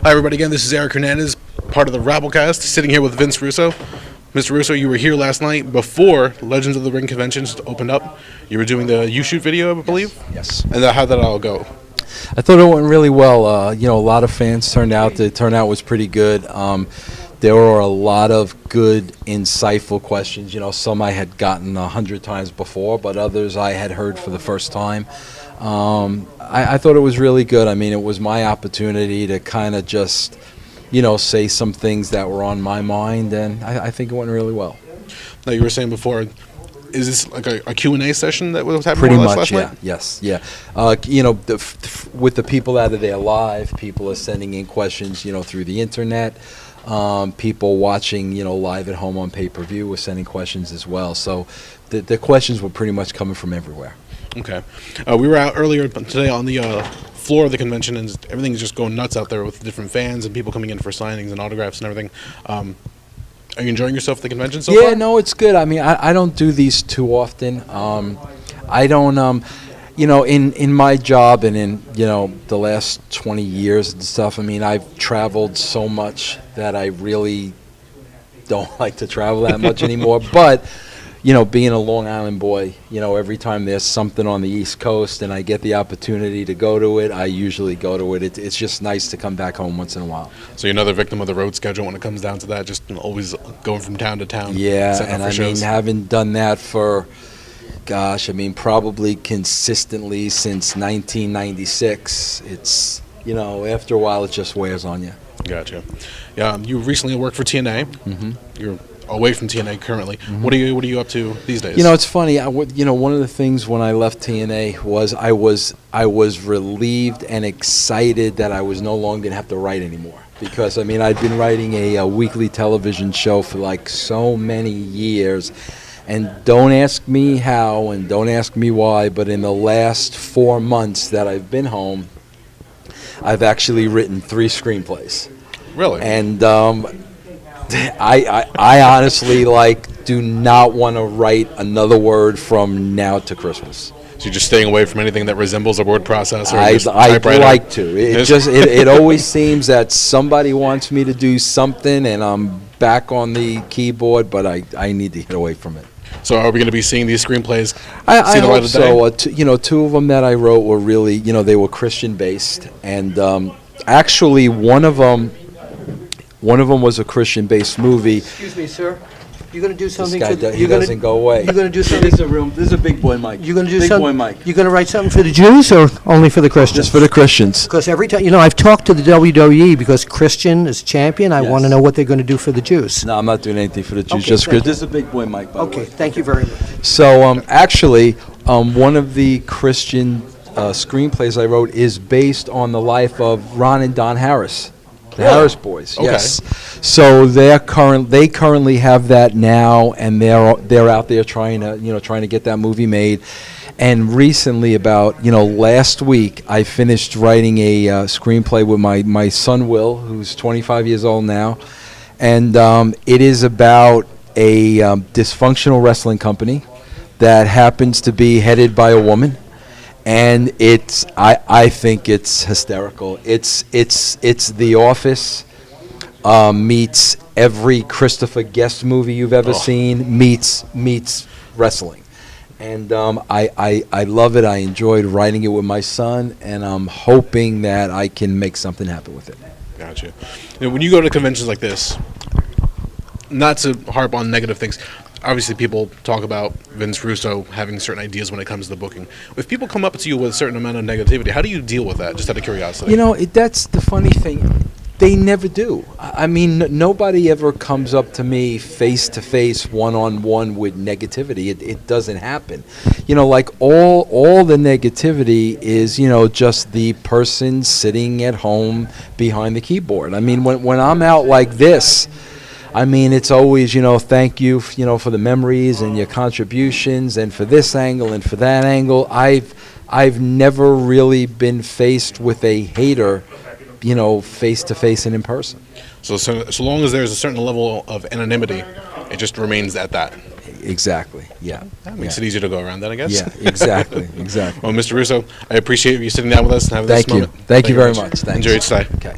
Hi, everybody. Again, this is Eric Hernandez, part of the Rabblecast, sitting here with Vince Russo. Mr. Russo, you were here last night before Legends of the Ring conventions opened up. You were doing the You Shoot video, I believe? Yes. And how'd that all go? I thought it went really well. A lot of fans turned out. The turnout was pretty good. There were a lot of good, insightful questions. Some I had gotten 100 times before, but others I had heard for the first time. I thought it was really good. I mean, it was my opportunity to kind of just, say some things that were on my mind, and I think it went really well. Now, you were saying before, is this like a Q&A session that was happening Pretty much, last yeah. night? Yes, yeah. With the people that are there live, people are sending in questions, through the internet. People watching, live at home on pay-per-view were sending questions as well. So the questions were pretty much coming from everywhere. Okay. We were out earlier today on the floor of the convention, and everything's just going nuts out there with different fans and people coming in for signings and autographs and everything. Are you enjoying yourself at the convention so far? Yeah, no, it's good. I mean, I don't do these too often. I don't, in my job and in, the last 20 years and stuff, I mean, I've traveled so much that I really don't like to travel that much anymore. But, being a Long Island boy, every time there's something on the East Coast and I get the opportunity to go to it, I usually go to it. It's just nice to come back home once in a while. So you're another victim of the road schedule when it comes down to that, just always going from town to town. Yeah, and I mean, having done that for, probably consistently since 1996, it's, after a while it just wears on you. Gotcha. Yeah, you recently worked for TNA. Mm-hmm. You're away from TNA currently. Mm-hmm. What are you up to these days? It's funny. One of the things when I left TNA was I was relieved and excited that I was no longer going to have to write anymore. Because, I'd been writing a weekly television show for like so many years. And don't ask me how and don't ask me why, but in the last 4 months that I've been home, I've actually written 3 screenplays. Really? And I honestly do not want to write another word from now to Christmas. So you're just staying away from anything that resembles a word processor? I'd like to. It always seems that somebody wants me to do something and I'm back on the keyboard, but I need to get away from it. So are we going to be seeing these screenplays? I hope so. 2 of them that I wrote were really, they were Christian based, and actually one of them was a Christian based movie. Excuse me, sir. You're going to do something. This guy, he doesn't go away. You're going to do something. This is a big boy mic. You're going to do big something. Boy mic. You're going to write something for the Jews or only for the Christians? Just for the Christians. Because every time, I've talked to the WWE because Christian is champion. I Yes. want to know what they're going to do for the Jews. No, I'm not doing anything for the Jews. Okay, Just thank This is a big boy mic, by the way. Okay, thank you very much. So actually, one of the Christian screenplays I wrote is based on the life of Ron and Don Harris. The Harris boys, Okay. yes. So they currently have that now, and they're out there trying to get that movie made. And recently, about last week, I finished writing a screenplay with my son Will, who's 25 years old now, and it is about a dysfunctional wrestling company that happens to be headed by a woman. And I think it's hysterical. It's The Office meets every Christopher Guest movie you've ever seen meets wrestling, and I love it. I enjoyed writing it with my son, and I'm hoping that I can make something happen with it. Gotcha. When you go to conventions like this, not to harp on negative things, obviously people talk about Vince Russo having certain ideas when it comes to the booking. If people come up to you with a certain amount of negativity, how do you deal with that, just out of curiosity? That's the funny thing. They never do. Nobody ever comes up to me face-to-face, one-on-one with negativity. It doesn't happen. All the negativity is, just the person sitting at home behind the keyboard. When I'm out like this, it's always, thank you, for the memories and your contributions and for this angle and for that angle. I've never really been faced with a hater, face to face and in person. So long as there's a certain level of anonymity, it just remains at that. Exactly. Yeah. That makes it easier to go around then, I guess. Yeah. Exactly. Exactly. Well, Mr. Russo, I appreciate you sitting down with us and having this moment. Thank you very much. Thanks. Enjoy your stay. Okay.